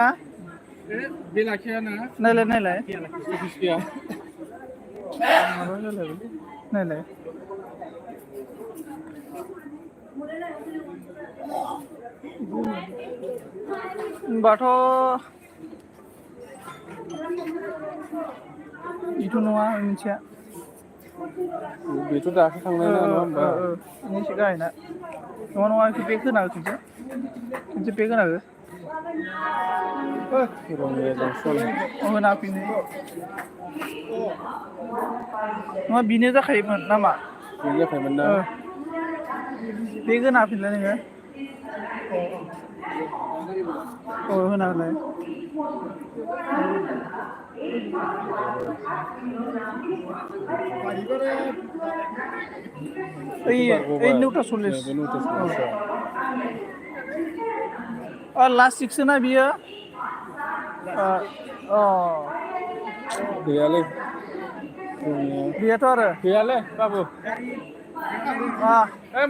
बे लाखिया ना नायलाय अफिस गैया नायलाय होनबाथ' बेथ' नङा मोनसेया बेथ' दासो थांनाय ना नङा होमबा एसे गाहायना नङा एसे बेग होना हो खनसे बेग होना हो होना होफिननो नङा बेनो जाखायोमोन नामा बेनो जाखायोमोन ना बेग होना होफिनलाय नोङो होना होलाय बेथ' ओइ बारग'बाय 9:40 बे 9:40 लास्ट सिक्स ना बियो गैयालै गैयाथ' आरो गैयालै बाबु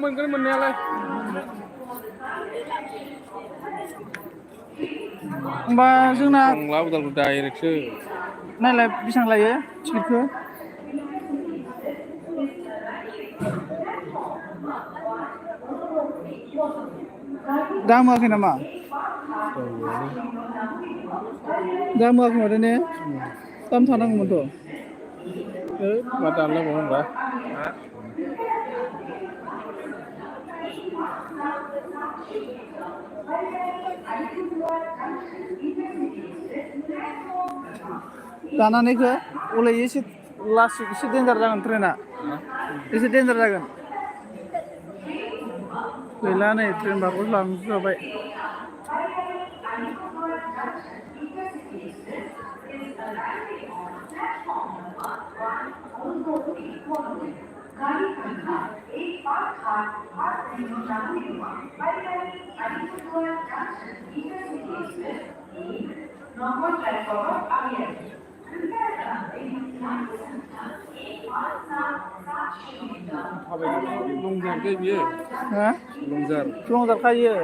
मोनगोन मोननायालाय होमबा जोंना टंला उदालगुरि डाइरेक्टसो नायलाय बेसेबां लायो टिकेटखौ दाम होआखै नामा दाम होआखै माथो ने दाम थानांगौमोनथ' मा दानलायबावनो होनबा दानानैखो हले एसे लासै एसे देन्जार जागोन ट्रेना एसे देन्जार जागोन गैला नै ट्रेन बारग'लांजोबबाय लंजार दे बियो लंजार खायो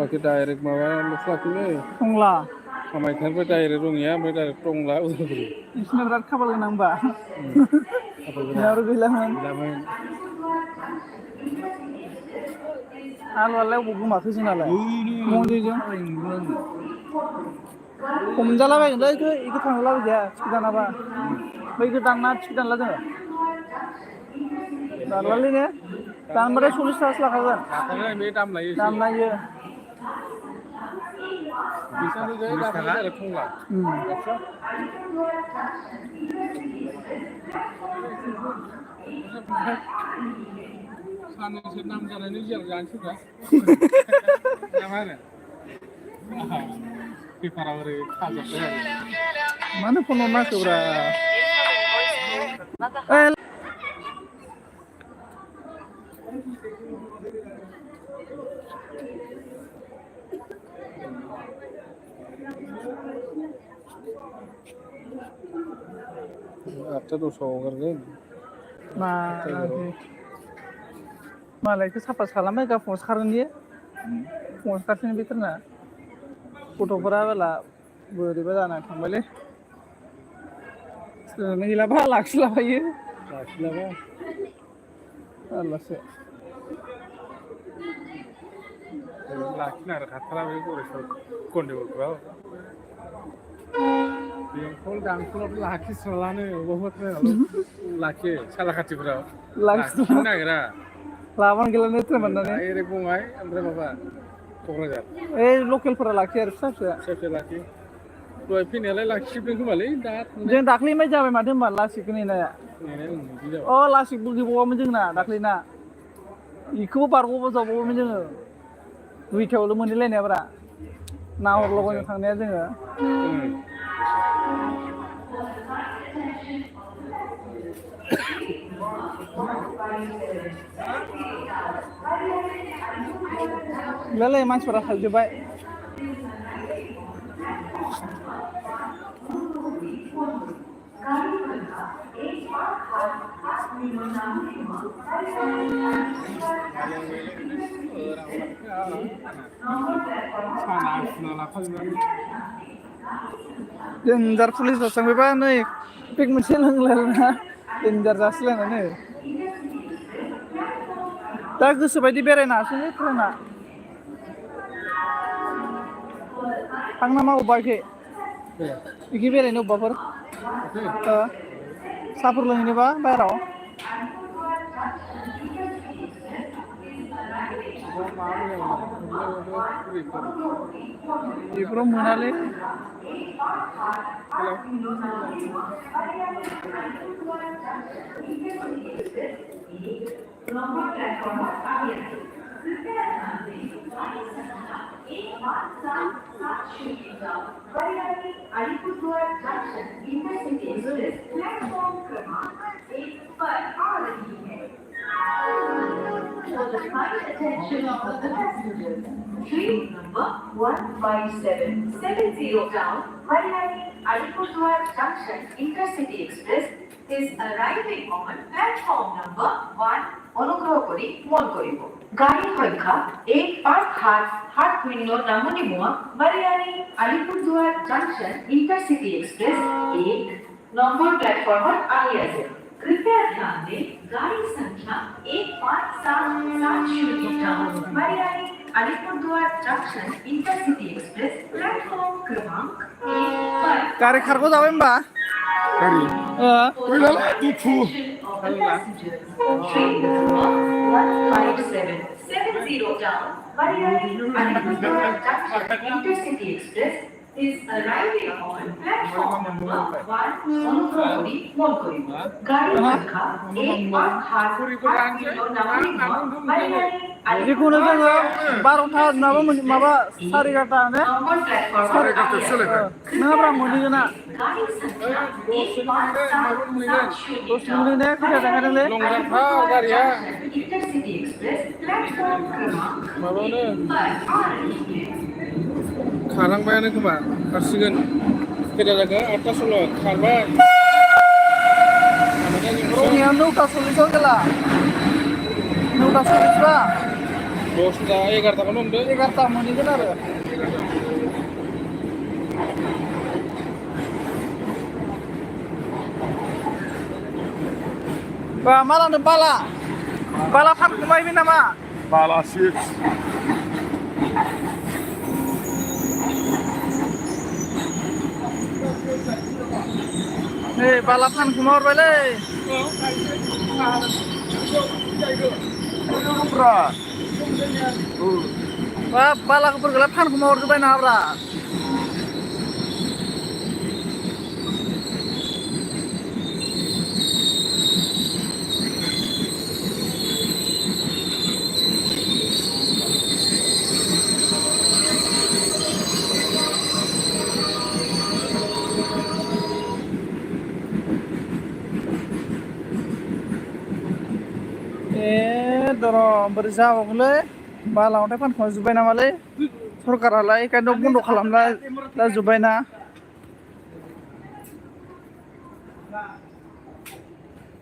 लाखि डाइरेक्ट माबाल'सो लाखिलै टंला कामाख्यानिफ्राय डाइरेक्ट रङिया ओमफ्राय डाइरेक्ट टंला उदालगुरि नोंसिना बिराद खाफाल गोनां होमबा गैलामोन आलुआलाय अबाव गोमाखो जोंनालाय मन्दिरजों हमजालाबायगोनलै बेखौ थांनो लाबोजाया टिकेट दानाबा बैखौ दानना टिकेट दानला जोङो दानलालै ने दानबाथाय 40 थाखासो लाखागोन बे दाम लायो दाम लायो साननैसो नाम जानायनि जियाव जानोसैब्रा ना मा होनो पेपाराव ओरै खाजोबबाय आरो मानो फन हरनांखोब्रा आठथा दसआव हगारगोन मालायखौ साफा खालामबाय फुङावसो खारगोन बियो फुङावसो खारसिगोन बे ट्रेना गथ'फोरा बेला बोरैबा जानानै थांबायलै ट्रेनानो गैलाबा लाखिलाबायो जारलासो लाखिनो आरो हाथारा बे गरेस्वर कन्ट्रिबुलफ्राव बेंथल दांथलावथ' लाखिस्रालानो बबावबा ट्रेनावल' लाखियो सालाखाथिफोराव लाखिनो नागिरा लाबानो गैलानो ट्रेन मोननानै डाइरेक्ट बङाइ ओमफ्राय माबा क'क्राझार ओइ लकेलफोरा लाखियो आरो फिसा लाखियो दहाय फैनायालाय लाखिजोबदों खोमालै दा जों दाख्लैनिफ्राय जाबाय माथो होनबा लासिकखौ नेनाया लासिकबो गैबावामोन जोंना दाख्लैना बेखौबो बारग'जाबावोमोन जोङो 2थायावल' मोनहैलायनायाब्रा नाहरलाबायनो थांनाया जोङो गैलालै मानसिफोरा खारजोब्बाय डेन्जार पुलिस थांबायबा नै पिक मोनसे लोंलायना डेन्जार जासिलायनानै दा गोसोबायदि बेरायनो हासै ट्रेना थां नामा अबेबा इखि बेरायनो अबेबाफोर साहाफोर लोंहैनोबा बाहेराव बेफोराव मोनालै For the kind attention of the passengers, train number 15770 down Goyari Alipurduar Junction Intercity Express is arriving on platform number 1. অনুগ্রহ করে মন করিব গাড়ী সংখ্যা 15870 নামনিমুৱা Goyari Alipurduar Junction Intercity Express 1 number প্লেটফৰ্মত আহি আছে कृपया ध्यान दें गाड़ी संख्या 15770 down Goyari Alipurduar Junction Intercity Express platform क्रमांक 1 पर गारि खारग'जाबाय होमबा गारि ओइलाय दुखु train number 15770 down Goyari Alipurduar Junction Intercity Express is arriving on platform number 1 অনুগ্রহ করে মন করিব গাড়ী সংখ্যা 15870 নামনিমুৱা Goyari जिखुनु जोङो 12था माबा 11:30 ने নম্বর প্ল্যাটফর্ম नङाब्रा मोनहैगोना गाड़ी संख्या 15770 दस मिनिट ने खैथा थांखादोंलै लंजारफा गारिया इंटरसिटी एक्सप्रेस प्लेटफॉर्म क्रमांक माबानो पर खारलांबायानो खोमा खारसिगोन खैथा जाखो 8:16 खारबाय रङिया 9:40 गेला 9:40 बा 10টা 11টাखौनो हमदो 11टा मोनहैगोन आरो बा मा लांदों बाला फानखोमायबाय नामा बाला 6 नै बाला फानखोमा हरबायलै बा बालाफोरखौलाय फानखोमा हरजोब्बाय नामाब्रा बोरै जाबावगोनलै बाला अन्थाइ फानखोमा जोब्बाय नामालै सरकारालाय एखायनोथ' बन्द' खालामना दा जोब्बायना